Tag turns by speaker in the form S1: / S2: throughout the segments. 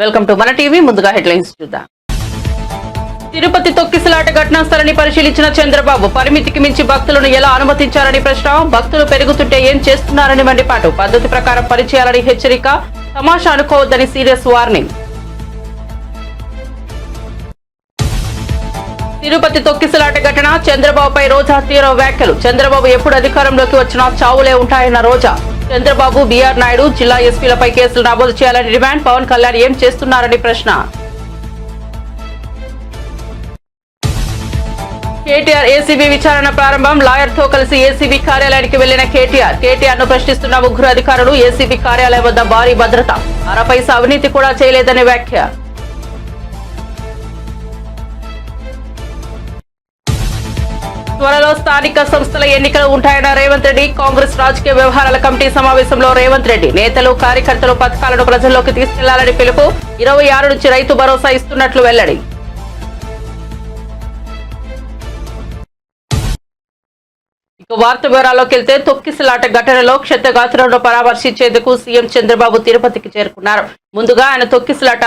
S1: Welcome to మన TV. ముందుగా headlines చూద్దాం. తిరుపతి తొక్కిసలాట ఘటనా స్థలాన్ని పరిశీలించిన చంద్రబాబు పరిమితికి మించి భక్తులను ఎలా అనుమతించారని ప్రశ్న. భక్తులు పెరుగుతుంటే ఏం చేస్తున్నారని మండిపాటు. పద్ధతి ప్రకారం పనిచేయాలని హెచ్చరిక. తమాషా అనుకోవద్దని సీరియస్ వార్నింగ్. తిరుపతి తొక్కిసలాట ఘటన. చంద్రబాబుపై రోజా తీవ్ర వ్యాఖ్యలు. చంద్రబాబు ఎప్పుడు అధికారంలోకి వచ్చినా చావులే ఉంటాయన్న రోజా. చంద్రబాబు, బీఆర్ నాయుడు జిల్లా ఎస్పీలపై కేసులు నమోదు చేయాలని డిమాండ్. పవన్ కళ్యాణ్ ఏం చేస్తున్నారని ప్రశ్న. కేటీఆర్ ఏసీబీ విచారణ ప్రారంభం. లాయర్ తో కలిసి ఏసీబీ కార్యాలయానికి వెళ్లిన కేటీఆర్ ను ప్రశ్నిస్తున్న ముగ్గురు అధికారులు. ఏసీబీ కార్యాలయం వద్ద భారీ భద్రత. అరపైసా అవినీతి కూడా చేయలేదని వ్యాఖ్య. త్వరలో స్థానిక సంస్థల ఎన్నికలు ఉంటాయన్న రేవంత్ రెడ్డి. కాంగ్రెస్ రాజకీయ వ్యవహారాల కమిటీ సమావేశంలో రేవంత్ రెడ్డి నేతలు, కార్యకర్తలు పథకాలను ప్రజల్లోకి తీసుకెళ్లాలని పిలుపు. 26 నుంచి రైతు భరోసా ఇస్తున్నట్లు వెల్లడి. ఇక వార్త వివరాల్లోకి వెళ్తే, తొక్కిసలాట ఘటనలో క్షతగాత్రులను పరామర్శించేందుకు సీఎం చంద్రబాబు తిరుపతికి చేరుకున్నారు. ముందుగా ఆయన తొక్కిసలాట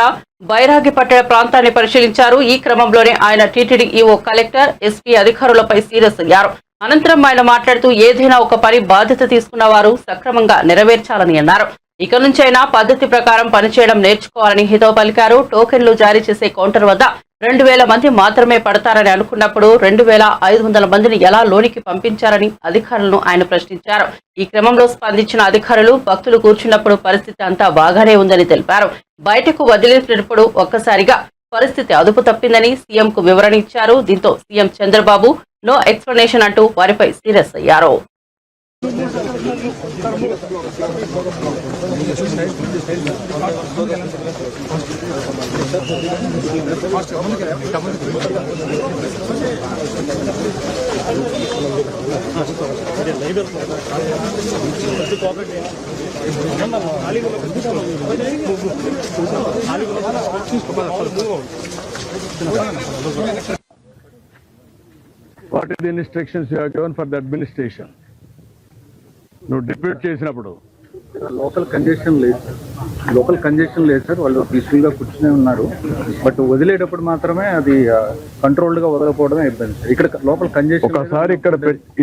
S1: బైరాగిపట్టణ ప్రాంతాన్ని పరిశీలించారు. ఈ క్రమంలోనే ఆయన టీటీడీ ఈవో, కలెక్టర్, ఎస్పీ అధికారులపై సీరియస్ అయ్యారు. అనంతరం ఆయన మాట్లాడుతూ ఏదైనా ఒక పని బాధ్యత తీసుకున్న వారు సక్రమంగా నెరవేర్చాలని అన్నారు. ఇక నుంచైనా పద్ధతి ప్రకారం పనిచేయడం నేర్చుకోవాలని హితవు పలికారు. టోకెన్లు జారీ చేసే కౌంటర్ వద్ద 2000 మంది మాత్రమే పడతారని అనుకున్నప్పుడు 2500 మందిని ఎలా లోనికి పంపించారని అధికారులను ఆయన ప్రశ్నించారు. ఈ క్రమంలో స్పందించిన అధికారులు, భక్తులు కూర్చున్నప్పుడు పరిస్థితి అంతా బాగానే ఉందని తెలిపారు. బయటకు వదిలేసినప్పుడు ఒక్కసారిగా పరిస్థితి అదుపు తప్పిందని సీఎంకు వివరణ ఇచ్చారు. దీంతో సీఎం చంద్రబాబు నో ఎక్స్ప్లెనేషన్ అంటూ వారిపై సీరియస్ అయ్యారు.
S2: What are the instructions you have given for the administration? నువ్వు డిప్యూట్ చేసినప్పుడు
S3: లోకల్ కంజెషన్ లేదు సార్. వాళ్ళు పీస్ఫుల్ గా కూర్చునే ఉన్నారు. బట్ వదిలేటప్పుడు మాత్రమే అది కంట్రోల్డ్ గా వదలకపోవడమే ఇబ్బంది సార్. ఇక్కడ లోకల్ కంజెషన్
S2: ఒకసారి ఇక్కడ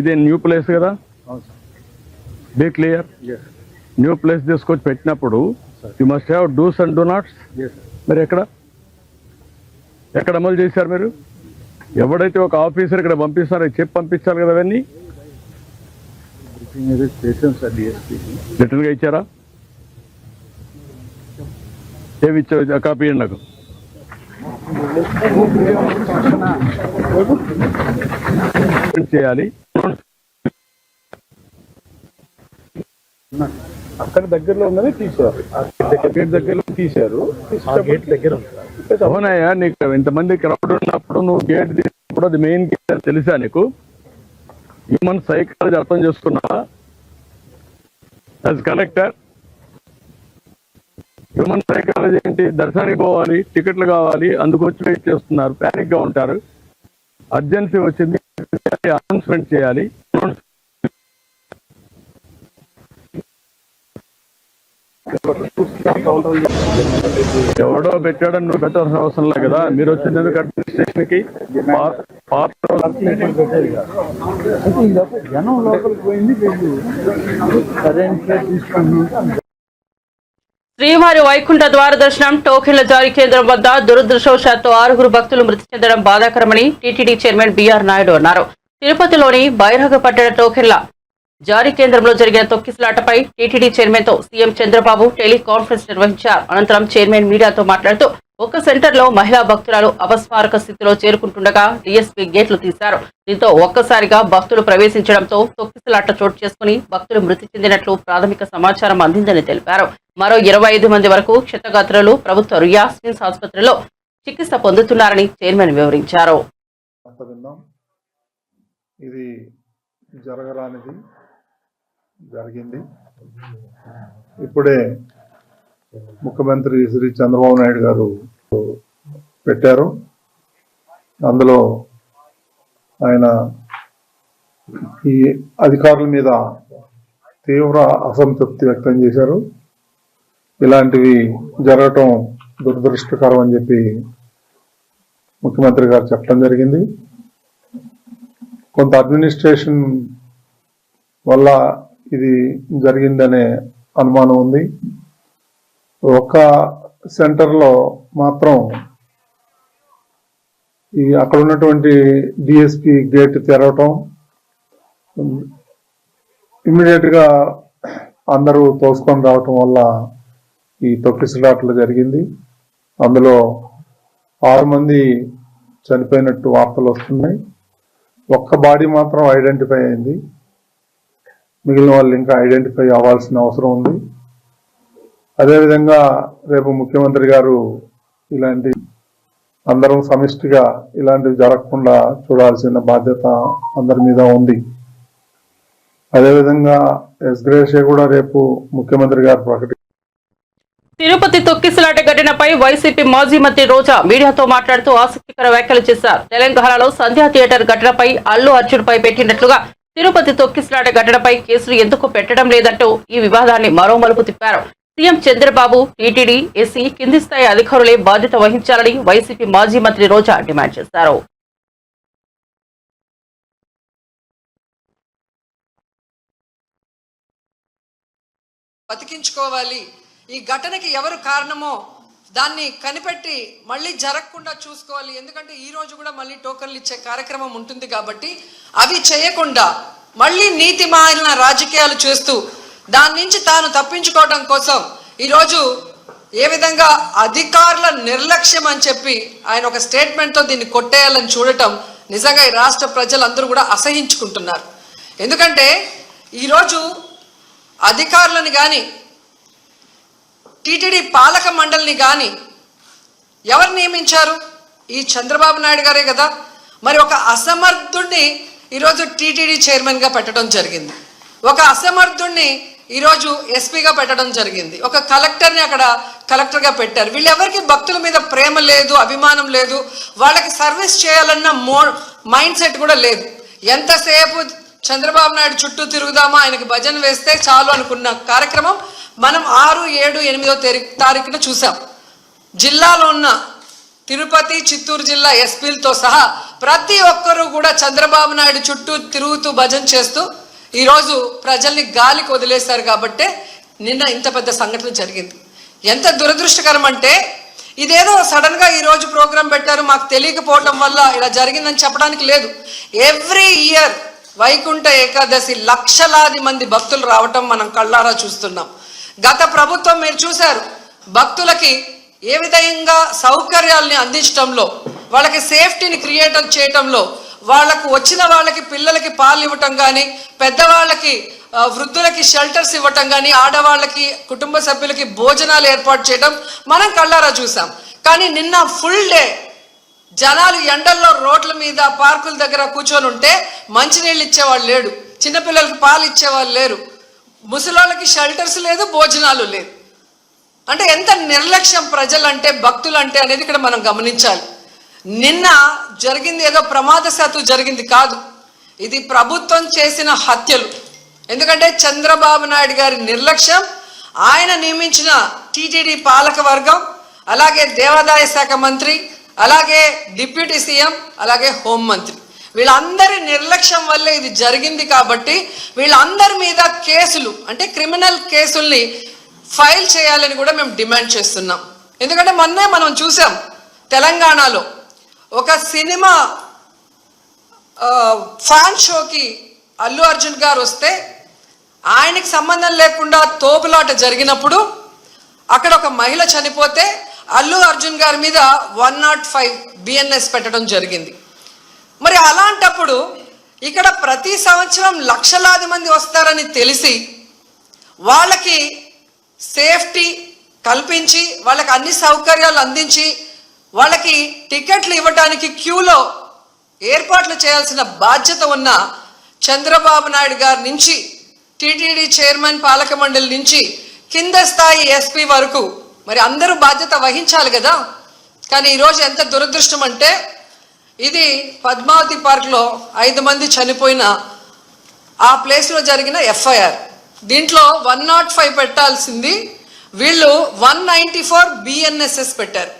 S2: ఇదే న్యూ ప్లేస్ కదా, బీ క్లియర్. న్యూ ప్లేస్ తీసుకొచ్చి పెట్టినప్పుడు you must have dos and don'ts. మరి ఎక్కడ అమలు చేశారు మీరు? ఎవడైతే ఒక ఆఫీసర్ ఇక్కడ పంపిస్తారో చెప్పి పంపించాలి కదా. అవన్నీ రిటర్న్ గా ఇచ్చారా? ఏమి ఇచ్చారు? కాపీ ఇవ్వండి నాకు. చేయాలి.
S3: అక్కడ దగ్గరలో ఉందని తీసారు. గేట్ దగ్గరలో తీశారు. గేట్ దగ్గర
S2: అవునాయా? నీకు ఇంతమంది క్రౌడ్ ఉన్నప్పుడు నువ్వు గేట్ తీసినప్పుడు అది మెయిన్ గేట్ తెలుసా నీకు? హ్యూమన్ సైకాలజీ అర్థం చేసుకున్నావా? యాజ్ కలెక్టర్ హ్యూమన్ సైకాలజీ ఏంటి? దర్శనానికి పోవాలి, టికెట్లు కావాలి, అందుకు వచ్చి వెయిట్ చేస్తున్నారు, ప్యానిక్ గా ఉంటారు. అర్జెన్సీ వచ్చింది, అనౌన్స్మెంట్ చేయాలి. ఎవడో పెట్టాడని నువ్వు పెట్టాల్సిన అవసరం లేదు కదా. మీరు వచ్చింది ఎందుకు అడ్మినిస్ట్రేషన్ కి?
S3: జనం లోపలికి పోయింది.
S1: శ్రీవారి వైకుంఠ ద్వార దర్శనం టోకెన్ల జారీ కేంద్రం వద్ద దురదృష్టవశాత్తు 6 భక్తులు మృతి చెందడం బాధాకరమని టీటీడీ చైర్మన్ బీఆర్ నాయుడు అన్నారు. తిరుపతిలోని బైరాగపట్టణ టోకెన్ల జారీ కేంద్రంలో జరిగిన తొక్కిసలాటపై టీటీడీ చైర్మన్ తో సీఎం చంద్రబాబు టెలికాన్ఫరెన్స్ నిర్వహించారు. అనంతరం చైర్మన్ మీడియాతో మాట్లాడుతూ ఒక సెంటర్లో మహిళా భక్తురాలు అపస్మారక స్థితిలో చేరుకుంటుండగా డీఎస్పీ గేట్లు తీశారు. దీంతో ఒక్కసారిగా భక్తులు ప్రవేశించడంతో తొక్కిసలాట చోటు చేసుకుని భక్తులు మృతి చెందినట్లు ప్రాథమిక సమాచారం అందిందని తెలిపారు. మరో 25 మంది వరకు క్షతగాత్రులు ప్రభుత్వ రియాజ్ స్విమ్స్ ఆసుపత్రిలో చికిత్స పొందుతున్నారని చైర్మన్ వివరించారు.
S4: ఇది జరగరానిది జరిగింది. ఇప్పుడే ముఖ్యమంత్రి శ్రీ చంద్రబాబు నాయుడు గారు పెట్టారు. అందులో ఆయన ఈ అధికారుల మీద తీవ్ర అసంతృప్తి వ్యక్తం చేశారు. ఇలాంటివి జరగటం దురదృష్టకరం అని చెప్పి ముఖ్యమంత్రి గారు చెప్పడం జరిగింది. కొంత అడ్మినిస్ట్రేషన్ వల్ల ఇది జరిగిందనే అనుమానం ఉంది. ఒక సెంటర్లో మాత్రం ఈ అక్కడ ఉన్నటువంటి డిఎస్పి గేట్ తెరవటం, ఇమ్మీడియట్ గా అందరూ తోసుకొని రావటం వల్ల ఈ తొక్కిసలాట్లు జరిగింది. అందులో 6 మంది చనిపోయినట్టు వార్తలు వస్తున్నాయి. ఒక్క బాడీ మాత్రం ఐడెంటిఫై అయింది, మిగిలిన వాళ్ళు ఇంకా ఐడెంటిఫై అవ్వాల్సిన అవసరం ఉంది. అదేవిధంగా రేపు ముఖ్యమంత్రి గారు ఇలాంటి అందరం సమిష్టిగా ఇలాంటివి జరగకుండా చూడాల్సిన బాధ్యత అందరి మీద ఉంది. అదేవిధంగా ఎస్గ్రేషియా కూడా రేపు ముఖ్యమంత్రి గారు
S1: తిరుపతి తొక్కిసలాట ఘటనపై వైసీపీ మాజీ మంత్రి రోజా మీడియాతో మాట్లాడుతూ ఆసక్తికర వ్యాఖ్యలు చేశారు. తెలంగాణలో సంధ్యా థియేటర్ ఘటనపై అల్లు అర్జున్ పై పెట్టినట్లుగా తిరుపతి తొక్కిసలాట ఘటనపై కేసులు ఎందుకు పెట్టడం లేదంటూ ఈ వివాదాన్ని మరో మలుపు తిప్పారు. సీఎం చంద్రబాబు, టీటీడీ, ఎస్సీ కింది స్థాయి అధికారులే బాధ్యత వహించాలని వైసీపీ మాజీ మంత్రి రోజా డిమాండ్ చేశారు.
S5: బతికించుకోవాలి, ఈ ఘటనకి ఎవరు కారణమో దాన్ని కనిపెట్టి మళ్ళీ జరగకుండా చూసుకోవాలి. ఎందుకంటే ఈ రోజు కూడా మళ్ళీ టోకన్లు ఇచ్చే కార్యక్రమం ఉంటుంది కాబట్టి అవి చేయకుండా మళ్ళీ నీతిమాలిన రాజకీయాలు చేస్తూ దాని నుంచి తాను తప్పించుకోవడం కోసం ఈరోజు ఏ విధంగా అధికారుల నిర్లక్ష్యం అని చెప్పి ఆయన ఒక స్టేట్మెంట్తో దీన్ని కొట్టేయాలని చూడటం నిజంగా ఈ రాష్ట్ర ప్రజలందరూ కూడా అసహించుకుంటున్నారు. ఎందుకంటే ఈరోజు అధికారులను కానీ టీటీడీ పాలక మండలిని కానీ ఎవరు నియమించారు? ఈ చంద్రబాబు నాయుడు గారే కదా. మరి ఒక అసమర్థుడిని ఈరోజు టీటీడీ చైర్మన్గా పెట్టడం జరిగింది, ఒక అసమర్థుడిని ఈరోజు ఎస్పీగా పెట్టడం జరిగింది, ఒక కలెక్టర్ని అక్కడ కలెక్టర్గా పెట్టారు. వీళ్ళెవరికి భక్తుల మీద ప్రేమ లేదు, అభిమానం లేదు, వాళ్ళకి సర్వీస్ చేయాలన్న మైండ్ సెట్ కూడా లేదు. ఎంతసేపు చంద్రబాబు నాయుడు చుట్టూ తిరుగుదామా, ఆయనకి భజన వేస్తే చాలు అనుకున్న కార్యక్రమం మనం 6, 7, 8వ తారీఖున చూసాం. జిల్లాలో ఉన్న తిరుపతి, చిత్తూరు జిల్లా ఎస్పీలతో సహా ప్రతి ఒక్కరూ కూడా చంద్రబాబు నాయుడు చుట్టూ తిరుగుతూ భజన చేస్తూ ఈరోజు ప్రజల్ని గాలికి వదిలేశారు. కాబట్టే నిన్న ఇంత పెద్ద సంఘటన జరిగింది. ఎంత దురదృష్టకరం అంటే ఇదేదో సడన్ గా ఈరోజు ప్రోగ్రాం పెట్టారు, మాకు తెలియకపోవడం వల్ల ఇలా జరిగిందని చెప్పడానికి లేదు. ఎవ్రీ ఇయర్ వైకుంఠ ఏకాదశి లక్షలాది మంది భక్తులు రావటం మనం కళ్ళారా చూస్తున్నాం. గత ప్రభుత్వం మీరు చూశారు, భక్తులకి ఏ విధంగా సౌకర్యాలని అందించడంలో, వాళ్ళకి సేఫ్టీని క్రియేట్ చేయటంలో, వాళ్ళకు వచ్చిన వాళ్ళకి పిల్లలకి పాలు ఇవ్వటం కానీ, పెద్దవాళ్ళకి వృద్ధులకి షెల్టర్స్ ఇవ్వటం కానీ, ఆడవాళ్ళకి కుటుంబ సభ్యులకి భోజనాలు ఏర్పాటు చేయడం మనం కళ్ళారా చూసాం. కానీ నిన్న ఫుల్ డే జనాలు ఎండల్లో రోడ్ల మీద పార్కుల దగ్గర కూర్చొని ఉంటే మంచినీళ్ళు ఇచ్చేవాళ్ళు లేడు, చిన్నపిల్లలకి పాలు ఇచ్చేవాళ్ళు లేరు, ముసలోళ్ళకి షెల్టర్స్ లేదు, భోజనాలు లేదు. అంటే ఎంత నిర్లక్ష్యం ప్రజలంటే, భక్తులంటే అనేది ఇక్కడ మనం గమనించాలి. నిన్న జరిగింది ఏదో ప్రమాదశాత్తు జరిగింది కాదు, ఇది ప్రభుత్వం చేసిన హత్యలు. ఎందుకంటే చంద్రబాబు నాయుడు గారి నిర్లక్ష్యం, ఆయన నియమించిన టీటీడీ పాలక వర్గం, అలాగే దేవాదాయ శాఖ మంత్రి, అలాగే డిప్యూటీ సీఎం, అలాగే హోంమంత్రి, వీళ్ళందరి నిర్లక్ష్యం వల్లే ఇది జరిగింది. కాబట్టి వీళ్ళందరి మీద కేసులు, అంటే క్రిమినల్ కేసుల్ని ఫైల్ చేయాలని కూడా మేము డిమాండ్ చేస్తున్నాం. ఎందుకంటే మొన్నే మనం చూసాం, తెలంగాణలో ఒక సినిమా ఫ్యాన్ షోకి అల్లు అర్జున్ గారు వస్తే ఆయనకి సంబంధం లేకుండా తోపులాట జరిగినప్పుడు అక్కడ ఒక మహిళ చనిపోతే అల్లు అర్జున్ గారి మీద 105 BNS పెట్టడం జరిగింది. మరి అలాంటప్పుడు ఇక్కడ ప్రతి సంవత్సరం లక్షలాది మంది వస్తారని తెలిసి వాళ్ళకి సేఫ్టీ కల్పించి, వాళ్ళకి అన్ని సౌకర్యాలు అందించి, వాళ్ళకి టికెట్లు ఇవ్వడానికి క్యూలో ఏర్పాట్లు చేయాల్సిన బాధ్యత ఉన్న చంద్రబాబు నాయుడు గారి నుంచి, టీటీడీ చైర్మన్, పాలక మండలి నుంచి కింద స్థాయి ఎస్పీ వరకు మరి అందరూ బాధ్యత వహించాలి కదా. కానీ ఈరోజు ఎంత దురదృష్టం అంటే, ఇది పద్మావతి పార్క్లో 5 మంది చనిపోయిన ఆ ప్లేస్లో జరిగిన FIR. దీంట్లో 105 పెట్టాల్సింది వీళ్ళు 194 బిఎన్ఎస్ఎస్ పెట్టారు.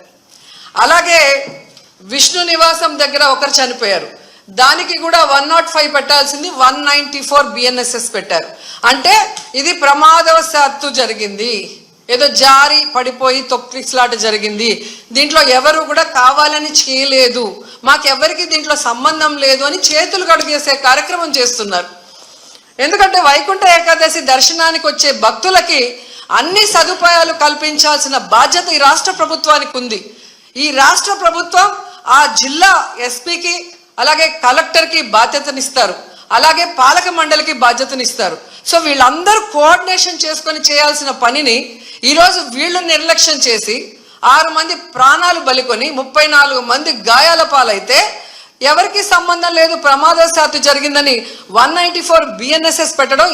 S5: అలాగే విష్ణు నివాసం దగ్గర ఒకరు చనిపోయారు, దానికి కూడా 105 పెట్టాల్సింది 194 బిఎన్ఎస్ఎస్ పెట్టారు. అంటే ఇది ప్రమాదవశాత్తు జరిగింది, ఏదో జారి పడిపోయి తొక్కిసలాట జరిగింది, దీంట్లో ఎవరు కూడా కావాలని చేయలేదు, మాకెవ్వరికి దీంట్లో సంబంధం లేదు అని చేతులు కడిగేసే కార్యక్రమం చేస్తున్నారు. ఎందుకంటే వైకుంఠ ఏకాదశి దర్శనానికి వచ్చే భక్తులకి అన్ని సదుపాయాలు కల్పించాల్సిన బాధ్యత ఈ రాష్ట్ర ప్రభుత్వానికి ఉంది. ఈ రాష్ట్ర ప్రభుత్వం ఆ జిల్లా ఎస్పీకి అలాగే కలెక్టర్కి బాధ్యతనిస్తారు, అలాగే పాలక మండలికి బాధ్యతనిస్తారు. సో వీళ్ళందరూ కోఆర్డినేషన్ చేసుకొని చేయాల్సిన పనిని ఈరోజు వీళ్ళు నిర్లక్ష్యం చేసి 6 మంది ప్రాణాలు బలికొని 34 మంది గాయాల పాలైతే ఎవరికి సంబంధం లేదు, ప్రమాదవశాత్తు జరిగిందని 194 బిఎన్ఎస్ఎస్ పెట్టడం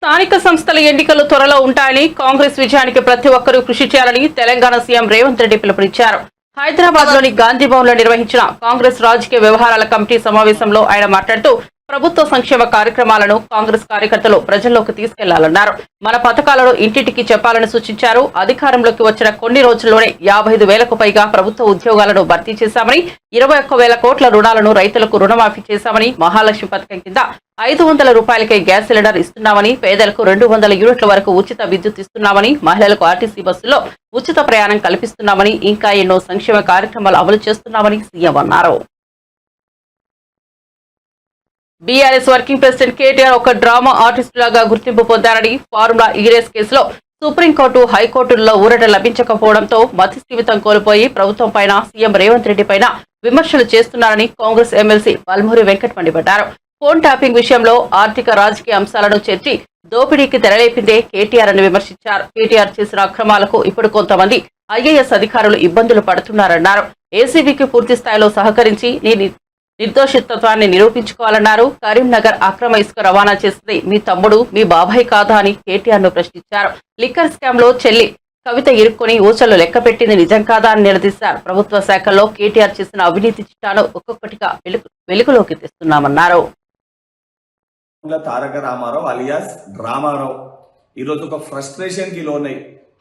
S1: స్థానిక సంస్థల ఎన్నికలు త్వరలో ఉంటాయని, కాంగ్రెస్ విజయానికి ప్రతి ఒక్కరూ కృషి చేయాలని తెలంగాణ సీఎం రేవంత్ రెడ్డి పిలుపునిచ్చారు. హైదరాబాద్ లోని గాంధీ భవన్ లో నిర్వహించిన కాంగ్రెస్ రాజకీయ వ్యవహారాల కమిటీ సమావేశంలో ఆయన మాట్లాడుతూ ప్రభుత్వ సంక్షేమ కార్యక్రమాలను కాంగ్రెస్ కార్యకర్తలు ప్రజల్లోకి తీసుకెళ్లాలన్నారు. మన పథకాలను ఇంటింటికి చెప్పాలని సూచించారు. అధికారంలోకి వచ్చిన కొన్ని రోజుల్లోనే 55,000కు పైగా ప్రభుత్వ ఉద్యోగాలను భర్తీ చేశామని, 21,000 కోట్ల రుణాలను రైతులకు రుణమాఫీ చేశామని, మహాలక్ష్మి పథకం కింద 500 రూపాయలకే గ్యాస్ సిలిండర్ ఇస్తున్నామని, పేదలకు 200 యూనిట్ల వరకు ఉచిత విద్యుత్ ఇస్తున్నామని, మహిళలకు ఆర్టీసీ బస్సులో ఉచిత ప్రయాణం కల్పిస్తున్నామని, ఇంకా ఎన్నో సంక్షేమ కార్యక్రమాలు అమలు చేస్తున్నామని సీఎం అన్నారు. బీఆర్ఎస్ వర్కింగ్ ప్రెసిడెంట్ కేటీఆర్ ఒక డ్రామా ఆర్టిస్ట్ లాగా గుర్తింపు పొందారని, ఫార్ములా ఈ రేస్ కేసులో సుప్రీంకోర్టు, హైకోర్టుల్లో ఊరట లభించకపోవడంతో మతిస్థిమితం కోల్పోయి ప్రభుత్వం పైన సీఎం రేవంత్ రెడ్డి పైన విమర్శలు చేస్తున్నారని కాంగ్రెస్ ఎమ్మెల్సీ వల్మూరి వెంకట్ మండిపడ్డారు. ఫోన్ ట్యాపింగ్ విషయంలో ఆర్థిక రాజకీయ అంశాలను చేర్చి దోపిడీకి తెరలేపిందే కేటీఆర్ అని విమర్శించారు. కేటీఆర్ చేసిన అక్రమాలకు ఇప్పుడు కొంతమంది ఐఏఎస్ అధికారులు ఇబ్బందులు పడుతున్నారన్నారు. ఏసీబీకి పూర్తి స్థాయిలో సహకరించి నిర్దోషిత్వాన్ని నిరూపించుకోవాలన్నారు. కరీంనగర్ అక్రమ ఇసుక రవాణా చేసింది మీ తమ్ముడు, మీ బాబాయ్ కాదా అని కేటీఆర్ ను ప్రశ్నించారు. లిక్కర్ స్కామ్ లో చెల్లి కవిత ఇరుక్కుని ఊచలు లెక్క పెట్టింది నిజం కాదా అని నిలదీశారు. ప్రభుత్వ శాఖల్లో కేటీఆర్ చేసిన అవినీతి చిట్టాను ఒక్కొక్కటిగా వెలుగులోకి తెస్తున్నామన్నారు.
S6: తారక రామారావు అలియాస్ రామారావు ఈరోజు ఒక ఫ్రస్ట్రేషన్ కి లోనై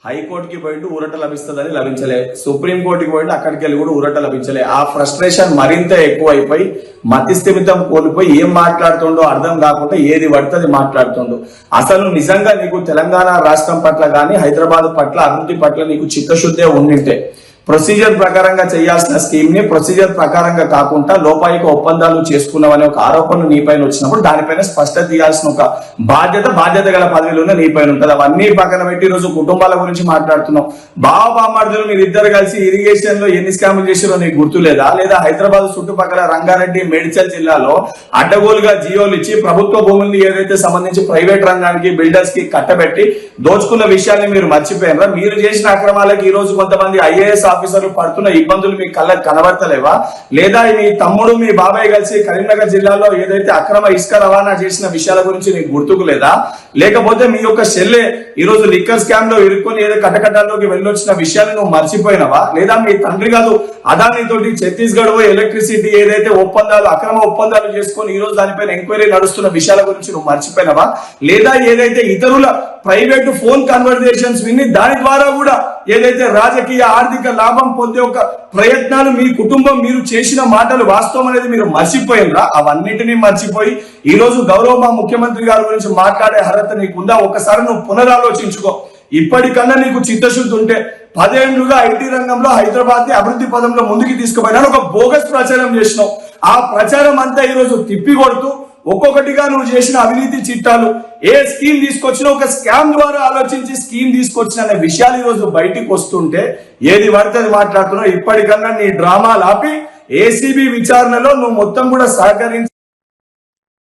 S6: హైకోర్టుకి పోయిండు ఊరట లభిస్తుందని లభించలే, సుప్రీంకోర్టుకి పోయిండు అక్కడికి వెళ్ళి కూడా ఊరట లభించలే. ఆ ఫ్రస్ట్రేషన్ మరింత ఎక్కువ అయిపోయి మతిస్థిమితం కోల్పోయి ఏం మాట్లాడుతుండో అర్థం కాకుండా ఏది పడుతుంది మాట్లాడుతుండో. అసలు నిజంగా నీకు తెలంగాణ రాష్ట్రం పట్ల కానీ హైదరాబాద్ పట్ల అభివృద్ధి పట్ల నీకు చిత్తశుద్ధే ఉండింటే ప్రొసీజర్ ప్రకారంగా చేయాల్సిన స్కీమ్ ని ప్రొసీజర్ ప్రకారంగా కాకుండా లోపాయిక ఒప్పందాలు చేసుకున్నామనే ఒక ఆరోపణలు నీపైన వచ్చినప్పుడు దానిపైన స్పష్టత తీయాల్సిన ఒక బాధ్యత గల పదవిలోనే నీపైన ఉంటుంది. అవన్నీ పక్కన పెట్టి ఈరోజు కుటుంబాల గురించి మాట్లాడుతున్నాం. బామర్దులు మీరు ఇద్దరు కలిసి ఇరిగేషన్ లో ఎన్ని స్కాములు చేసారో నీకు గుర్తులేదా? లేదా హైదరాబాద్ చుట్టుపక్కల రంగారెడ్డి, మేడ్చల్ జిల్లాలో అడ్డగోలుగా జియోలు ఇచ్చి ప్రభుత్వ భూముల్ని ఏదైతే సంబంధించి ప్రైవేట్ రంగానికి బిల్డర్స్ కి కట్టబెట్టి దోచుకున్న విషయాన్ని మీరు మర్చిపోయారా? మీరు చేసిన అక్రమాలకి ఈ రోజు కొంతమంది ఐఏఎస్ ఆఫీసర్లు పడుతున్న ఇబ్బందులు మీ కళ్ళకు కనబడతలేవా? లేదా మీ తమ్ముడు, మీ బాబాయ్ కలిసి కరీంనగర్ జిల్లాలో ఏదైతే అక్రమ ఇసుక రవాణా చేసిన విషయాల గురించి నీకు గుర్తుకు లేదా? లేకపోతే మీ యొక్క చెల్లె ఈ రోజు లిక్కర్ స్కామ్ లో ఇరుక్కొని ఏదో కటకటాల్లోకి వెళ్ళొచ్చిన విషయాలు నువ్వు మర్చిపోయినవా? లేదా మీ తండ్రి కాదు అదాని తోటి ఛత్తీస్గఢ్ ఎలక్ట్రిసిటీ ఏదైతే ఒప్పందాలు అక్రమ ఒప్పందాలు చేసుకొని ఈ రోజు దానిపైన ఎంక్వైరీ నడుస్తున్న విషయాల గురించి నువ్వు మర్చిపోయినవా? లేదా ఏదైతే ఇతరుల ప్రైవేట్ ఫోన్ కన్వర్జేషన్స్ విని దాని ద్వారా కూడా ఏదైతే రాజకీయ ఆర్థిక లాభం పొందే ఒక ప్రయత్నాలు మీ కుటుంబం మీరు చేసిన మాటలు వాస్తవం అనేది మీరు మర్చిపోయినరా? అవన్నిటినీ మర్చిపోయి ఈ రోజు గౌరవ ముఖ్యమంత్రి గారి గురించి మాట్లాడే అర్హత నీకుందా? ఒకసారి నువ్వు పునరాలోచించుకో. ఇప్పటికన్నా నీకు చిత్తశుద్ధి ఉంటే 10 ఏళ్లుగా ఐటీ రంగంలో హైదరాబాద్ ని అభివృద్ధి పదంలో ముందుకు తీసుకుపోయినా ఒక బోగస్ ప్రచారం చేసినావు. ఆ ప్రచారం అంతా ఈ రోజు తిప్పి కొడుతూ ఒక్కొక్కటిగా నువ్వు చేసిన అవినీతి చిట్టాలు, ఏ స్కీమ్ తీసుకొచ్చినా ఒక స్కామ్ ద్వారా ఆలోచించి స్కీమ్ తీసుకొచ్చిన అనే విషయాలు ఈ రోజు బయటికి వస్తుంటే ఏది పడితే అది మాట్లాడుతున్నావు. ఇప్పటికన్నా నీ డ్రామాలు ఆపి ఏసీబీ విచారణలో నువ్వు మొత్తం కూడా సహకరించి.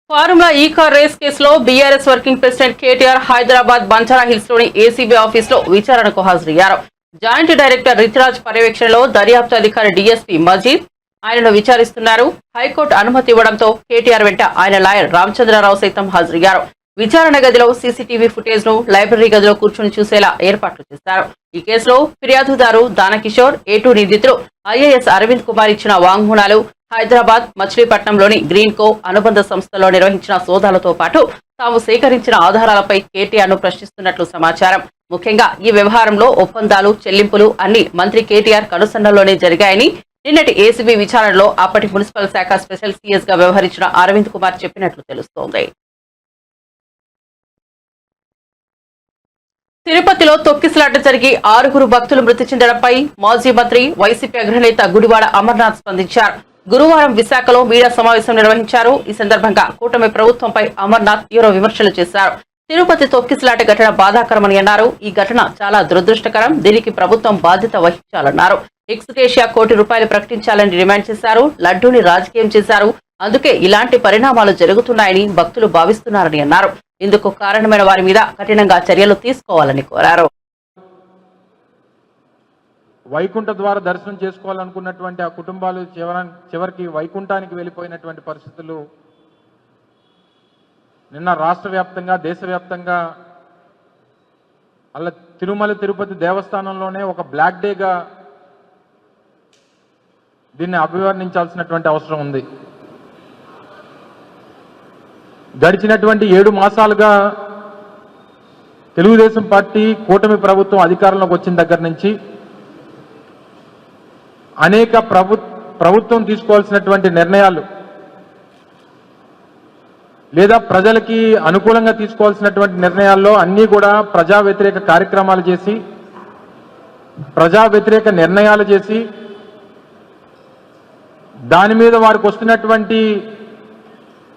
S1: ఫార్ములా ఈ కార్ రేస్ కేసులో BRS working president KTR Hyderabad Banjara hills లోని ఏసీబీ ఆఫీస్ లో విచారణకు హాజరయ్యారు. జాయింట్ డైరెక్టర్ రితిరాజ్ పర్యవేక్షణలో దర్యాప్తు అధికారి డీఎస్పీ మజీద్ ఆయనను విచారిస్తున్నారు. హైకోర్టు అనుమతి ఇవ్వడంతో కేటీఆర్ వెంట ఆయన లాయర్ రామచంద్రరావు సైతం హాజరయ్యారు. విచారణ గదిలో సీసీటీవీ ఫుటేజ్ ను లైబ్రరీ గదిలో కూర్చుని చూసేలా ఏర్పాట్లు చేశారు. ఈ కేసులో ఫిర్యాదుదారు దానకిషోర్, A2 నిందితులు ఐఏఎస్ అరవింద్ కుమార్ ఇచ్చిన వాంగ్మూలాలు, హైదరాబాద్ మచిలీపట్నంలోని గ్రీన్ కో అనుబంధ సంస్థలో నిర్వహించిన సోదాలతో పాటు తాము సేకరించిన ఆధారాలపై కేటీఆర్ ను ప్రశ్నిస్తున్నట్లు సమాచారం. ముఖ్యంగా ఈ వ్యవహారంలో ఒప్పందాలు, చెల్లింపులు అన్ని మంత్రి కేటీఆర్ కనుసన్నల్లోనే జరిగాయని నిన్నటి ఏసీబీ విచారణలో అప్పటి మున్సిపల్ శాఖ స్పెషల్ సీఎస్ గా వ్యవహరించిన అరవింద్ కుమార్ చెప్పినట్లు తెలుస్తోంది. తిరుపతిలో తొక్కిసలాట జరిగి 6 భక్తులు మృతి చెందడంపై మాజీ మంత్రి వైసీపీ అగ్రనేత గుడివాడ అమర్నాథ్ స్పందించారు. గురువారం విశాఖలో మీడియా సమావేశం నిర్వహించారు. ఈ సందర్భంగా కూటమి ప్రభుత్వంపై అమర్నాథ్ తీవ్ర విమర్శలు చేశారు. తిరుపతి తొక్కిసలాట ఘటన బాధాకరమని అన్నారు. ఈ ఘటన చాలా దురదృష్టకరం. దీనికి ప్రభుత్వం బాధ్యత వహించాలన్నారు. ఎక్స్గ్రేషియా ₹1 ప్రకటించాలని డిమాండ్ చేశారు. లడ్డూని రాజకీయం చేశారు. అందుకే ఇలాంటి పరిణామాలు జరుగుతున్నాయని భక్తులు భావిస్తున్నారని అన్నారు. ఇందుకు కారణమైన వారి మీద కఠినంగా చర్యలు తీసుకోవాలని కోరారు.
S7: వైకుంఠ ద్వార దర్శనం చేసుకోవాలనుకున్నటువంటి ఆ కుటుంబాలు చివరికి వైకుంఠానికి వెళ్ళిపోయినటువంటి పరిస్థితులు నిన్న రాష్ట్ర వ్యాప్తంగా, దేశవ్యాప్తంగా అలా తిరుమల తిరుపతి దేవస్థానంలోనే ఒక బ్లాక్ డేగా దీన్ని అభివర్ణించాల్సినటువంటి అవసరం ఉంది. గడిచినటువంటి 7 మాసాలుగా తెలుగుదేశం పార్టీ కూటమి ప్రభుత్వం అధికారంలోకి వచ్చిన దగ్గర నుంచి అనేక ప్రభుత్వం తీసుకోవాల్సినటువంటి నిర్ణయాలు లేదా ప్రజలకి అనుకూలంగా తీసుకోవాల్సినటువంటి నిర్ణయాల్లో అన్నీ కూడా ప్రజా వ్యతిరేక కార్యక్రమాలు చేసి, ప్రజా వ్యతిరేక నిర్ణయాలు చేసి, దాని మీద వారికి వస్తున్నటువంటి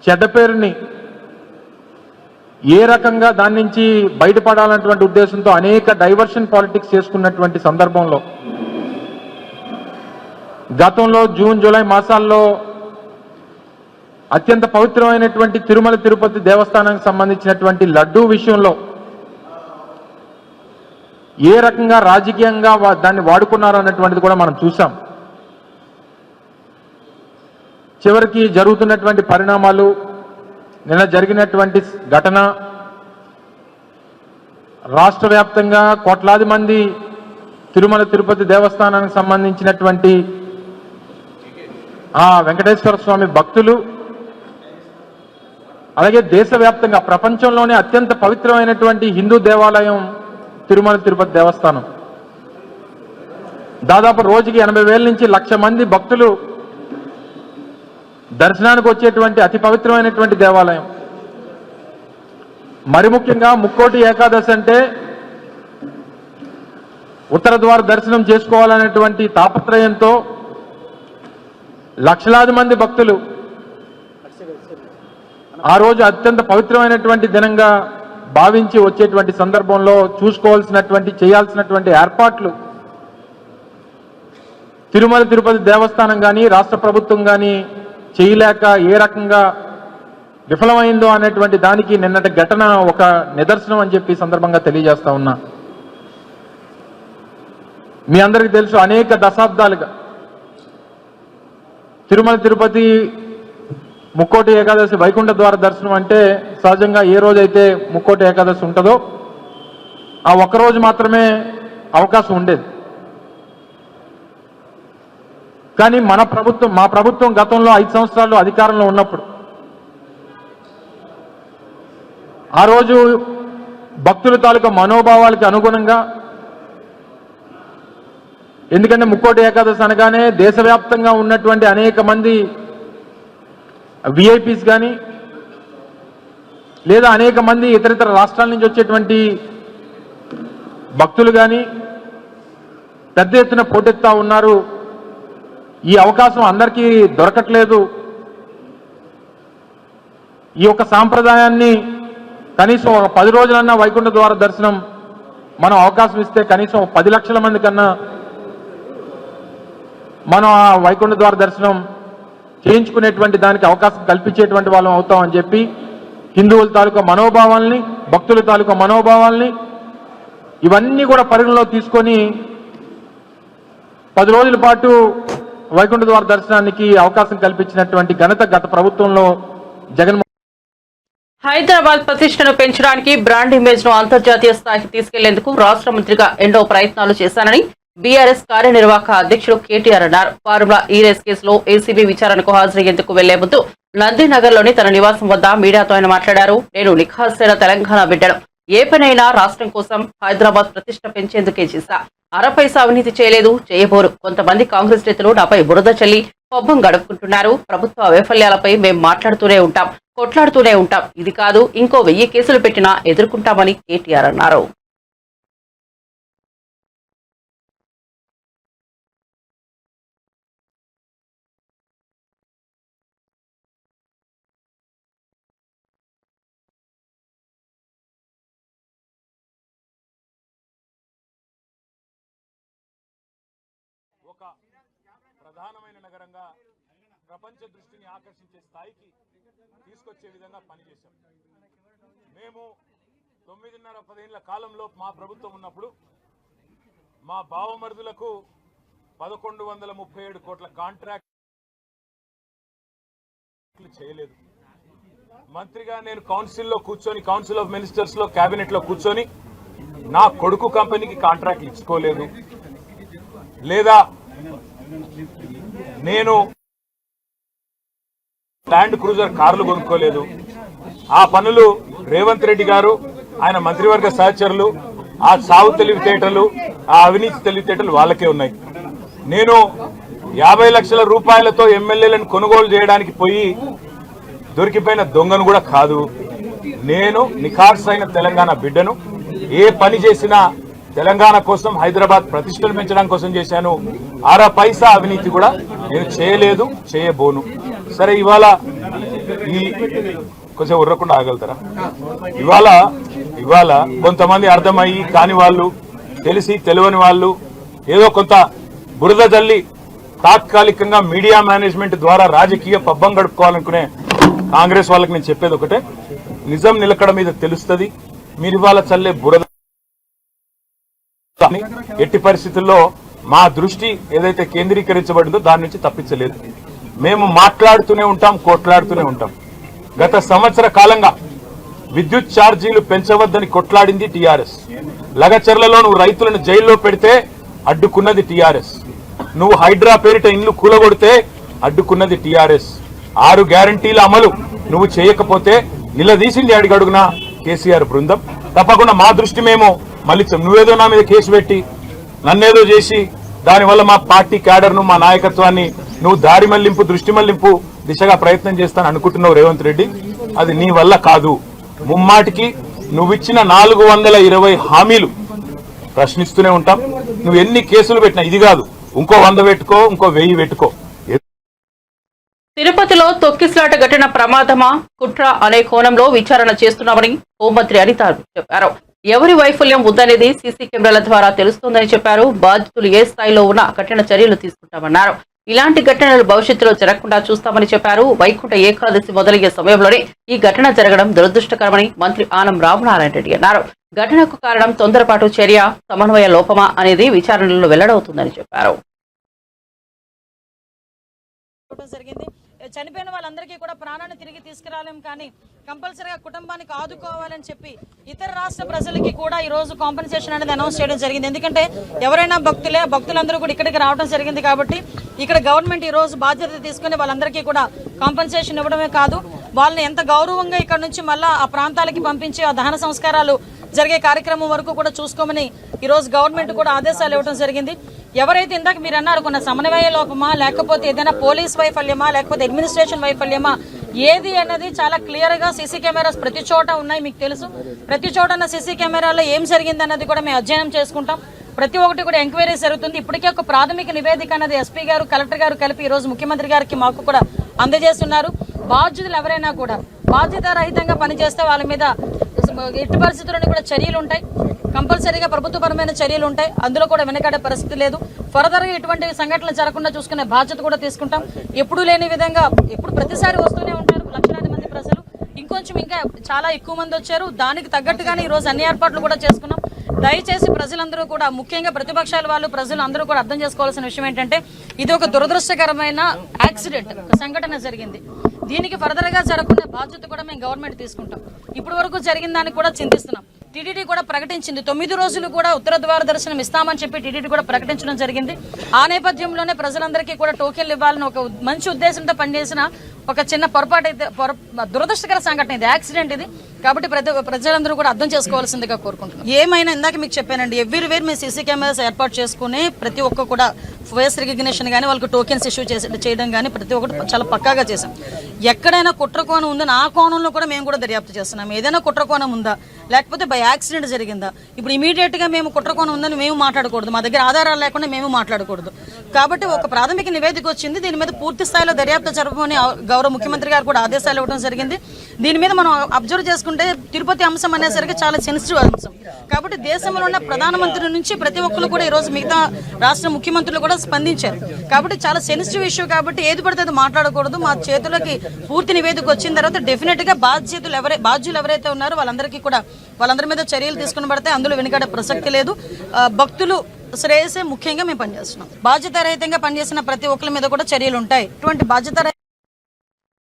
S7: చెడ్డ పేరుని ఏ రకంగా దాని నుంచి బయటపడాలన్నటువంటి ఉద్దేశంతో అనేక డైవర్షన్ పాలిటిక్స్ చేసుకున్నటువంటి సందర్భంలో గతంలో జూన్, జూలై మాసాల్లో అత్యంత పవిత్రమైనటువంటి తిరుమల తిరుపతి దేవస్థానానికి సంబంధించినటువంటి లడ్డూ విషయంలో ఏ రకంగా రాజకీయంగా దాన్ని వాడుకున్నారు అన్నటువంటిది కూడా మనం చూసాం. చివరికి జరుగుతున్నటువంటి పరిణామాలు, నిన్న జరిగినటువంటి ఘటన, రాష్ట్ర వ్యాప్తంగా కోట్లాది మంది తిరుమల తిరుపతి దేవస్థానానికి సంబంధించినటువంటి వెంకటేశ్వర స్వామి భక్తులు, అలాగే దేశవ్యాప్తంగా ప్రపంచంలోనే అత్యంత పవిత్రమైనటువంటి హిందూ దేవాలయం తిరుమల తిరుపతి దేవస్థానం. దాదాపు రోజుకి 80,000 నుంచి 1,00,000 మంది భక్తులు దర్శనానికి వచ్చేటువంటి అతి పవిత్రమైనటువంటి దేవాలయం. మరి ముఖ్యంగా ముక్కోటి ఏకాదశి అంటే ఉత్తర ద్వార దర్శనం చేసుకోవాలనేటువంటి తాపత్రయంతో లక్షలాది మంది భక్తులు ఆ రోజు అత్యంత పవిత్రమైనటువంటి దినంగా భావించి వచ్చేటువంటి సందర్భంలో చూసుకోవాల్సినటువంటి, చేయాల్సినటువంటి ఏర్పాట్లు తిరుమల తిరుపతి దేవస్థానం కానీ రాష్ట్ర ప్రభుత్వం కానీ చేయలేక ఏ రకంగా విఫలమైందో అనేటువంటి దానికి నిన్నటి ఘటన ఒక నిదర్శనం అని చెప్పి సందర్భంగా తెలియజేస్తా ఉన్నా. మీ అందరికీ తెలుసు, అనేక దశాబ్దాలుగా తిరుమల తిరుపతి ముక్కోటి ఏకాదశి వైకుంఠ ద్వార దర్శనం అంటే సహజంగా ఏ రోజైతే ముక్కోటి ఏకాదశి ఉంటుందో ఆ ఒక్కరోజు మాత్రమే అవకాశం ఉండేది. కానీ మా ప్రభుత్వం గతంలో 5 సంవత్సరాలు అధికారంలో ఉన్నప్పుడు ఆ రోజు భక్తుల తాలూకా మనోభావాలకి అనుగుణంగా, ఎందుకంటే ముక్కోటి ఏకాదశి అనగానే దేశవ్యాప్తంగా ఉన్నటువంటి అనేక మంది విఐపీస్ కానీ లేదా అనేక మంది ఇతరితర రాష్ట్రాల నుంచి వచ్చేటువంటి భక్తులు కానీ పెద్ద ఎత్తున పోటెత్తా ఉన్నారు. ఈ అవకాశం అందరికీ దొరకట్లేదు. ఈ యొక్క సాంప్రదాయాన్ని కనీసం ఒక 10 రోజులన్నా వైకుంఠ ద్వార దర్శనం మనం అవకాశం ఇస్తే కనీసం 10 లక్షల మంది కన్నా మనం ఆ వైకుంఠ ద్వార దర్శనం చేయించుకునేటువంటి దానికి అవకాశం కల్పించేటువంటి వాళ్ళం అవుతామని చెప్పి హిందువుల తాలూకా మనోభావాల్ని, భక్తుల తాలూకా మనోభావాల్ని ఇవన్నీ కూడా పరిగణలో తీసుకొని 10 రోజుల పాటు వైకుంఠ ద్వార దర్శనానికి అవకాశం కల్పించినటువంటి ఘనత గత ప్రభుత్వంలో జగన్మోహన్.
S1: హైదరాబాద్ ప్రతిష్టను పెంచడానికి బ్రాండ్ ఇమేజ్ ను అంతర్జాతీయ స్థాయికి తీసుకెళ్లేందుకు రాష్ట్ర మంత్రిగా ఎన్నో ప్రయత్నాలు చేశానని బీఆర్ఎస్ కార్యనిర్వాహక అధ్యక్షుడు కేటీఆర్ అన్నారు. ఫార్ములా ఈ రేస్ కేసులో ఏసీబీ విచారణకు హాజరయ్యేందుకు వెళ్లే ముందు నందినగర్ లోని తన నివాసం వద్ద మీడియాతో ఆయన మాట్లాడారు. నేను నిఖార్సైన తెలంగాణ బిడ్డను. ఏ పనైనా రాష్ట్రం కోసం హైదరాబాద్ ప్రతిష్ట పెంచేందుకే చేశా. అరపైసా అవినీతి చేయలేదు, చేయబోరు. కొంతమంది కాంగ్రెస్ నేతలు నాపై బురద చల్లి పబ్బం గడుపుకుంటున్నారు. ప్రభుత్వ వైఫల్యాలపై మేం మాట్లాడుతూనే ఉంటాం, కొట్లాడుతూనే ఉంటాం. ఇది కాదు ఇంకో 1000 కేసులు పెట్టినా ఎదుర్కొంటామని కేటీఆర్ అన్నారు.
S7: ఒక ప్రధానమైన నగరంగా ప్రపంచ దృష్టిని ఆకర్షించే స్థాయికి తీసుకొచ్చే విధంగా పనిచేశాం. మేము 9.5-10 ఏళ్ల కాలంలో మా ప్రభుత్వం ఉన్నప్పుడు మా బావమరుదులకు 1137 కోట్ల కాంట్రాక్ట్లు చేయలేదు. మంత్రిగా నేను కౌన్సిల్లో కూర్చొని, కౌన్సిల్ ఆఫ్ మినిస్టర్స్ లో, కేబినెట్ లో కూర్చొని నా కొడుకు కంపెనీకి కాంట్రాక్ట్లు ఇచ్చుకోలేదు. లేదా నేను ల్యాండ్ క్రూజర్ కార్లు కొనుక్కోలేదు. ఆ పనులు రేవంత్ రెడ్డి గారు, ఆయన మంత్రివర్గ సహచరులు, ఆ సాగు తెలివితేటలు, ఆ అవినీతి తెలివితేటలు వాళ్ళకే ఉన్నాయి. నేను 50 లక్షల రూపాయలతో ఎమ్మెల్యేలను కొనుగోలు చేయడానికి పోయి దొరికిపోయిన దొంగను కూడా కాదు. నేను నిఖార్సైన తెలంగాణ బిడ్డను. ఏ పని చేసినా తెలంగాణ కోసం, హైదరాబాద్ ప్రతిష్టలు పెంచడం కోసం చేశాను. అరపైసా అవినీతి కూడా నేను చేయలేదు, చేయబోను. సరే, ఇవాళ ఈ కొంచెం ఉర్రకుండా ఆగలుగుతారా? ఇవాళ కొంతమంది అర్థమయ్యి కాని వాళ్ళు, తెలిసి తెలియని వాళ్ళు ఏదో కొంత బురద జల్లి తాత్కాలికంగా మీడియా మేనేజ్మెంట్ ద్వారా రాజకీయ పబ్బం గడుపుకోవాలనుకునే కాంగ్రెస్ వాళ్ళకి నేను చెప్పేది ఒకటే, నిజం నిలకడ మీద తెలుస్తుంది. మీరు ఇవాళ చల్లే బురద ఎట్టి పరిస్థితుల్లో మా దృష్టి ఏదైతే కేంద్రీకరించబడిందో దాని నుంచి తప్పించలేదు. మేము మాట్లాడుతూనే ఉంటాం, కొట్లాడుతూనే ఉంటాం. గత సంవత్సర కాలంగా విద్యుత్ ఛార్జీలు పెంచవద్దని కొట్లాడింది టీఆర్ఎస్. లగచర్లలో నువ్వు రైతులను జైల్లో పెడితే అడ్డుకున్నది టీఆర్ఎస్. నువ్వు హైడ్రా పేరిట ఇల్లు కూలగొడితే అడ్డుకున్నది టీఆర్ఎస్. 6 గ్యారంటీల అమలు నువ్వు చేయకపోతే నిలదీసింది అడుగడుగునా కేసీఆర్ బృందం. తప్పకుండా మా దృష్టి మేము మళ్ళీ నువ్వేదో నా మీద కేసు పెట్టి నన్నేదో చేసి దానివల్ల మా పార్టీ క్యాడర్ను, మా నాయకత్వాన్ని నువ్వు దారి మళ్లింపు, దృష్టి మళ్లింపు దిశగా ప్రయత్నం చేస్తాను అనుకుంటున్నావు రేవంత్ రెడ్డి. అది నీ వల్ల కాదు. ముమ్మాటికి నువ్విచ్చిన 420 హామీలు ప్రశ్నిస్తూనే ఉంటాం. నువ్వు ఎన్ని కేసులు పెట్టినా ఇది కాదు, ఇంకో 100 పెట్టుకో, ఇంకో 1000 పెట్టుకో.
S1: తిరుపతిలో తొక్కిసలాట ఘటన ప్రమాదమా, కుట్ర అనే కోణంలో విచారణ చేస్తున్నామని హోంమంత్రి అనిత చెప్పారు. ఎవరి వైఫల్యం ఉందనేది సీసీ కెమెరాల ద్వారా తెలుస్తోందని చెప్పారు. బాధితులు ఏ స్థాయిలో ఉన్నా కఠిన చర్యలు తీసుకుంటామన్నారు. ఇలాంటి ఘటనలు భవిష్యత్తులో జరగకుండా చూస్తామని చెప్పారు. వైకుంఠ ఏకాదశి మొదలయ్యే సమయంలోనే ఈ ఘటన జరగడం దురదృష్టకరమని మంత్రి ఆనం రామనారాయణ రెడ్డి అన్నారు. ఘటనకు కారణం తొందరపాటు చర్య, సమన్వయ లోపమా అనేది విచారణలో వెల్లడవుతుందని చెప్పారు.
S8: జరిగింది. చనిపోయిన వాళ్ళందరికీ కూడా ప్రాణాన్ని తిరిగి తీసుకురాలేం, కానీ కంపల్సరీగా కుటుంబానికి ఆదుకోవాలని చెప్పి ఇతర రాష్ట్ర ప్రజలకి కూడా ఈ రోజు కాంపెన్సేషన్ అనేది అనౌన్స్ చేయడం జరిగింది. ఎందుకంటే ఎవరైనా భక్తులందరూ కూడా ఇక్కడికి రావడం జరిగింది కాబట్టి ఇక్కడ గవర్నమెంట్ ఈ రోజు బాధ్యత తీసుకుని వాళ్ళందరికీ కూడా కాంపెన్సేషన్ ఇవ్వడమే కాదు, వాళ్ళని ఎంత గౌరవంగా ఇక్కడ నుంచి మళ్ళా ఆ ప్రాంతాలకి పంపించి ఆ దహన సంస్కారాలు జరిగే కార్యక్రమం వరకు కూడా చూసుకోమని ఈ రోజు గవర్నమెంట్ కూడా ఆదేశాలు ఇవ్వడం జరిగింది. ఎవరైతే ఇందాక మీరు అన్నారు కొన్న సమన్వయ లోపమా, లేకపోతే ఏదైనా పోలీస్ వైఫల్యమా, లేకపోతే అడ్మినిస్ట్రేషన్ వైఫల్యమా, ఏది అన్నది చాలా క్లియర్ గా సీసీ కెమెరాస్ ప్రతి చోట ఉన్నాయి. మీకు తెలుసు, ప్రతి చోట ఉన్న సీసీ కెమెరాలో ఏం జరిగింది అన్నది కూడా మేము అధ్యయనం చేసుకుంటాం. ప్రతి ఒక్కటి కూడా ఎంక్వైరీ జరుగుతుంది. ఇప్పటికే ఒక ప్రాథమిక నివేదిక అన్నది ఎస్పీ గారు, కలెక్టర్ గారు కలిపి ఈ రోజు ముఖ్యమంత్రి గారికి మాకు కూడా అందజేస్తున్నారు. బాధ్యులు ఎవరైనా కూడా బాధ్యత రహితంగా పనిచేస్తే వాళ్ళ మీద ఎట్టి పరిస్థితుల్లోనూ కూడా చర్యలు ఉంటాయి. కంపల్సరీగా ప్రభుత్వపరమైన చర్యలు ఉంటాయి. అందులో కూడా వెనకాడే పరిస్థితి లేదు. ఫర్దర్గా ఇటువంటి సంఘటనలు జరగకుండా చూసుకునే బాధ్యత కూడా తీసుకుంటాం. ఎప్పుడు లేని విధంగా ఎప్పుడు ప్రతిసారి వస్తూనే ఉంటారు లక్షలాది మంది ప్రజలు. ఇంకొంచెం ఇంకా చాలా ఎక్కువ మంది వచ్చారు. దానికి తగ్గట్టుగానే ఈ రోజు అన్ని ఏర్పాట్లు కూడా చేసుకున్నాం. దయచేసి ప్రజలందరూ కూడా, ముఖ్యంగా ప్రతిపక్షాల వాళ్ళు, ప్రజలు అందరూ కూడా అర్థం చేసుకోవాల్సిన విషయం ఏంటంటే ఇది ఒక దురదృష్టకరమైన యాక్సిడెంట్, ఒక సంఘటన జరిగింది. దీనికి ఫర్దర్ గా జరగకుండా బాధ్యత కూడా మేము గవర్నమెంట్ తీసుకుంటాం. ఇప్పటి వరకు జరిగిన దానికి కూడా చింతిస్తున్నాం. టీటీడీ కూడా ప్రకటించింది 9 రోజులు కూడా ఉత్తర ద్వార దర్శనం ఇస్తామని చెప్పి టీటీడీ కూడా ప్రకటించడం జరిగింది. ఆ నేపథ్యంలోనే ప్రజలందరికీ కూడా టోకెన్లు ఇవ్వాలని ఒక మంచి ఉద్దేశంతో పనిచేసిన ఒక చిన్న పొరపాటు అయితే దురదృష్టకర సంఘటన ఇది, యాక్సిడెంట్ ఇది. కాబట్టి ప్రజలందరూ కూడా అర్థం చేసుకోవాల్సిందిగా కోరుకుంటున్నాం. ఏమైనా ఇందాక మీకు చెప్పానండి, ఎవ్రీవేర్ మేము సీసీ కెమెరాస్ ఏర్పాటు చేసుకుని ప్రతి ఒక్క కూడా ఫేస్ రికగ్నిషన్ కానీ వాళ్ళకి టోకెన్స్ ఇష్యూ చేయడం కానీ ప్రతి ఒక్కటి చాలా పక్కాగా చేసాం. ఎక్కడైనా కుట్రకోణం ఉందని ఆ కోణంలో కూడా మేము కూడా దర్యాప్తు చేస్తున్నాం. ఏదైనా కుట్రకోణం ఉందా, లేకపోతే బై యాక్సిడెంట్ జరిగిందా, ఇప్పుడు ఇమీడియట్గా మేము కుట్రకోణం ఉందని మేము మాట్లాడకూడదు, మా దగ్గర ఆధారాలు లేకుండా మేము మాట్లాడకూడదు. కాబట్టి ఒక ప్రాథమిక నివేదిక వచ్చింది, దీని మీద పూర్తి స్థాయిలో దర్యాప్తు జరపమని గౌరవ ముఖ్యమంత్రి గారు కూడా ఆదేశాలు ఇవ్వడం జరిగింది. దీని మీద మనం అబ్జర్వ్ చేసుకుంటే తిరుపతి అంశం అనేసరికి చాలా సెన్సిటివ్ అంశం. కాబట్టి దేశంలో ఉన్న ప్రధానమంత్రి నుంచి ప్రతి ఒక్కరు కూడా ఈరోజు మిగతా రాష్ట్ర ముఖ్యమంత్రులు కూడా స్పందించారు. కాబట్టి చాలా సెన్సిటివ్ ఇష్యూ, కాబట్టి ఏది పడితే అది మాట్లాడకూడదు. మా చేతులకి పూర్తి నివేదిక వచ్చిన తర్వాత డెఫినెట్ గా బాధ్యులు ఎవరైతే ఉన్నారో వాళ్ళందరి మీద చర్యలు తీసుకుని పడితే అందులో వెనుకాడే ప్రసక్తి లేదు. భక్తులు శ్రేయసే ముఖ్యంగా మేము పనిచేస్తున్నాం. బాధ్యతారహితంగా పనిచేసిన ప్రతి ఒక్కరి మీద కూడా చర్యలు ఉంటాయి. ఇటువంటి బాధ్యత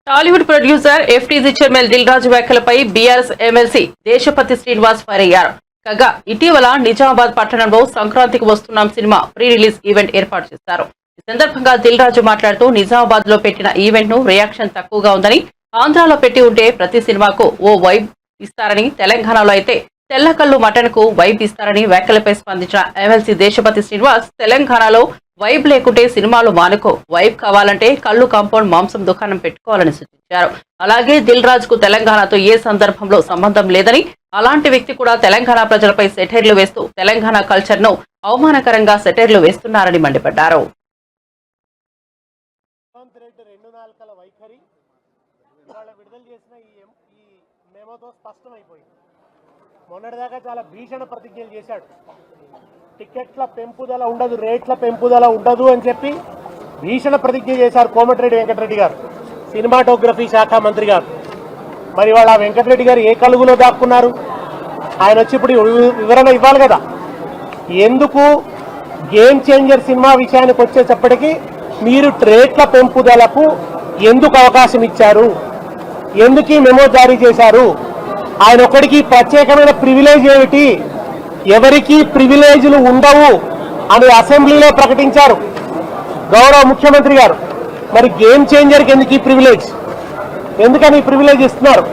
S1: Tollywood producer FTG chairman Dil Raju వ్యాఖ్యలపై BRS MLC Deshapati Srinivas fire అయ్యారు. కాగా ఇటీవల నిజామాబాద్ పట్టణంలో సంక్రాంతికి వస్తున్నాం సినిమా ప్రీ రిలీజ్ ఈవెంట్ ఏర్పాటు చేశారు. ఈ సందర్భంగా దిల్ రాజు మాట్లాడుతూ నిజామాబాద్ లో పెట్టిన ఈవెంట్ ను రియాక్షన్ తక్కువగా ఉందని, ఆంధ్రాలో పెట్టి ఉంటే ప్రతి సినిమాకు ఓ వైబ్ ఇస్తారని, తెలంగాణలో అయితే తెల్లకల్లు మటన్ కు వైబ్ ఇస్తారని వ్యాఖ్యలపై స్పందించిన ఎమ్మెల్సీ దేశపతి శ్రీనివాస్ తెలంగాణలో వైబ్ లేకుంటే సినిమాలు మానుకో, వైబ్ కావాలంటే కళ్ళు కాంపౌండ్ మాంసం దుకాణం పెట్టుకోవాలని సూచించారు. అలాగే దిల్ రాజు కు తెలంగాణతో ఏ సందర్భంలో సంబంధం లేదని, అలాంటి వ్యక్తి కూడా తెలంగాణ ప్రజలపై సెటైర్లు వేస్తూ తెలంగాణ కల్చర్ ను అవమానకరంగా సెటైర్లు వేస్తున్నారని మండిపడ్డారు.
S9: మొన్నటిదాకా చాలా భీషణ ప్రతిజ్ఞలు చేశాడు. టికెట్ల పెంపుదల ఉండదు, రేట్ల పెంపుదల ఉండదు అని చెప్పి భీషణ ప్రతిజ్ఞ చేశారు కోమటిరెడ్డి వెంకటరెడ్డి గారు, సినిమాటోగ్రఫీ శాఖ మంత్రి గారు. మరి వాళ్ళ వెంకటరెడ్డి గారు ఏ కలుగులో దాక్కున్నారు? ఆయన వచ్చి ఇప్పుడు వివరణ ఇవ్వాలి కదా. ఎందుకు గేమ్ చేంజర్ సినిమా విషయానికి వచ్చేటప్పటికీ మీరు రేట్ల పెంపుదలకు ఎందుకు అవకాశం ఇచ్చారు, ఎందుకు ఈ మెమో జారీ చేశారు? ఆయన ఒక్కడికి ప్రత్యేకమైన ప్రివిలేజ్ ఏమిటి? ఎవరికి ప్రివిలేజ్లు ఉండవు అని అసెంబ్లీలో ప్రకటించారు గౌరవ ముఖ్యమంత్రి గారు. మరి గేమ్ చేంజర్కి ఎందుకు ఈ ప్రివిలేజ్? ఎందుకని ఈ ప్రివిలేజ్ ఇస్తున్నారు?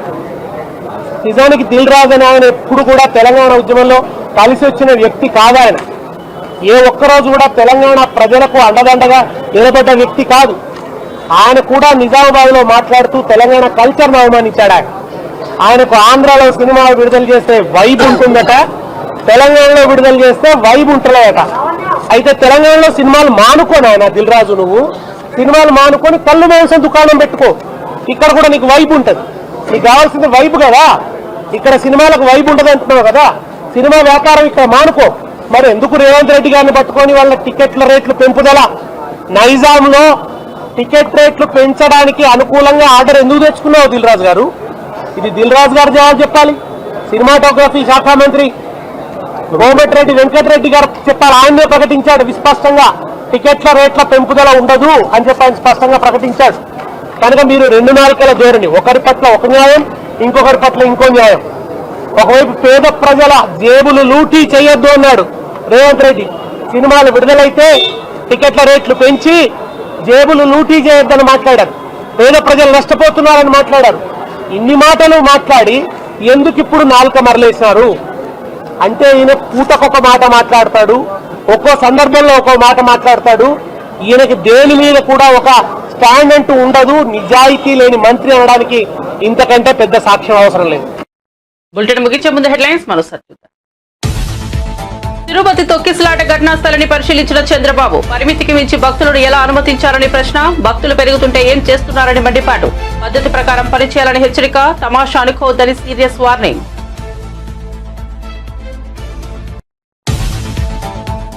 S9: నిజానికి దిల్ రాజు అని ఆయన ఎప్పుడు కూడా తెలంగాణ ఉద్యమంలో కలిసి వచ్చిన వ్యక్తి కాదు. ఆయన ఏ ఒక్కరోజు కూడా తెలంగాణ ప్రజలకు అండదండగా నిలబడ్డ వ్యక్తి కాదు. ఆయన కూడా నిజామాబాద్ లో మాట్లాడుతూ తెలంగాణ కల్చర్ను అవమానించాడు. ఆయనకు ఆంధ్రాలో సినిమా విడుదల చేస్తే వైబ్ ఉంటుందట, తెలంగాణలో విడుదల చేస్తే వైబ్ ఉంటలేదట. అయితే తెలంగాణలో సినిమాలు మానుకోని ఆయన దిల్ రాజు, నువ్వు సినిమాలు మానుకొని కళ్ళు మాంసం దుకాణం పెట్టుకో, ఇక్కడ కూడా నీకు వైబ్ ఉంటుంది. నీకు కావాల్సింది వైబ్ కదా, ఇక్కడ సినిమాలకు వైబ్ ఉంటుంది అంటున్నావు కదా, సినిమా వ్యాపారం ఇక్కడ మానుకో. మరి ఎందుకు రేవంత్ రెడ్డి గారిని పట్టుకొని వాళ్ళ టికెట్ల రేట్లు పెంపుదల, నైజాంలో టికెట్ రేట్లు పెంచడానికి అనుకూలంగా ఆర్డర్ ఎందుకు తెచ్చుకున్నావు దిల్ రాజు గారు? ఇది దిల్ రాజు గారు జవాబు చెప్పాలి. సినిమాటోగ్రఫీ శాఖ మంత్రి కోమటిరెడ్డి వెంకటరెడ్డి గారు చెప్పాలి. ఆయనే ప్రకటించాడు విస్పష్టంగా, టికెట్ల రేట్ల పెంపుదల ఉండదు అని చెప్పి ఆయన స్పష్టంగా ప్రకటించాడు. కనుక మీరు రెండు నాలుకల ధోరణి, ఒకరి పట్ల ఒక న్యాయం, ఇంకొకరి పట్ల ఇంకో న్యాయం. ఒకవైపు పేద ప్రజల జేబులు లూటీ చేయొద్దు అన్నాడు రేవంత్ రెడ్డి, సినిమాలు విడుదలైతే టికెట్ల రేట్లు పెంచి జేబులు లూటీ చేయొద్దని మాట్లాడారు, పేద ప్రజలు నష్టపోతున్నారని మాట్లాడారు. ఇన్ని మాటలు మాట్లాడి ఎందుకు ఇప్పుడు నాలుక మరలేశారు అంటే, ఈయన పూటకొక మాట మాట్లాడతాడు, ఒక్కో సందర్భంలో ఒక్కో మాట మాట్లాడతాడు. ఈయనకి దేని మీద కూడా ఒక స్టాండ్ అంటూ ఉండదు. నిజాయితీ లేని మంత్రి అనడానికి ఇంతకంటే పెద్ద సాక్ష్యం అవసరం లేదు.
S1: బులెటిన్ ముగించే ముందు హెడ్లైన్స్ మరోసారి చూద్దాం. తిరుపతి తొక్కిసలాట ఘటనా స్థలాన్ని పరిశీలించిన చంద్రబాబు, పరిమితికి మించి భక్తులను ఎలా అనుమతించారని ప్రశ్న, భక్తులు పెరుగుతుంటే ఏం చేస్తున్నారని మండిపాటు, పద్ధతి ప్రకారం పనిచేయాలని హెచ్చరిక, తమాషా అనుకోవద్దని సీరియస్ వార్నింగ్.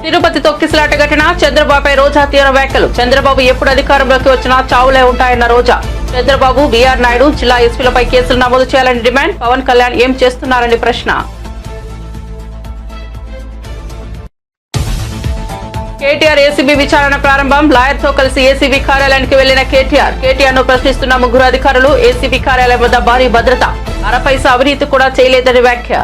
S1: తిరుపతి తొక్కిసలాట ఘటన, చంద్రబాబుపై రోజా తీవ్ర వ్యాఖ్యలు, చంద్రబాబు ఎప్పుడు అధికారంలోకి వచ్చినా చావులే ఉంటాయన్న రోజా. చంద్రబాబు, బీఆర్ నాయుడు జిల్లా ఎస్పీలపై కేసులు నమోదు చేయాలని డిమాండ్, పవన్ కళ్యాణ్ ఏం చేస్తున్నారని ప్రశ్న. కేటీఆర్ ఏసీబీ విచారణ ప్రారంభం, లాయర్తో కలిసి ఏసీబీ కార్యాలయానికి వెళ్లిన కేటీఆర్ ను ప్రశ్నిస్తున్న ముగ్గురు అధికారులు, ఏసీబీ కార్యాలయం వద్ద భారీ భద్రత, అరపైసా అవినీతి కూడా చేయలేదని వ్యాఖ్య.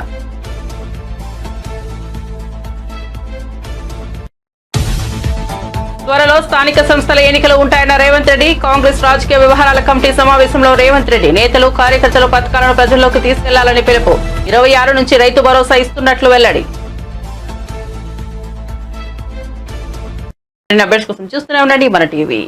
S1: త్వరలో స్థానిక సంస్థల ఎన్నికలు ఉంటాయన్న రేవంత్ రెడ్డి. కాంగ్రెస్ రాజకీయ వ్యవహారాల కమిటీ సమావేశంలో రేవంత్ రెడ్డి నేతలు కార్యకర్తలు పథకాలను ప్రజల్లోకి తీసుకెళ్లాలని పిలుపు. 26 నుంచి రైతు భరోసా ఇస్తున్నట్లు వెల్లడి. అప్డేట్స్ కోసం చూస్తూనే ఉండండి మన టీవీ.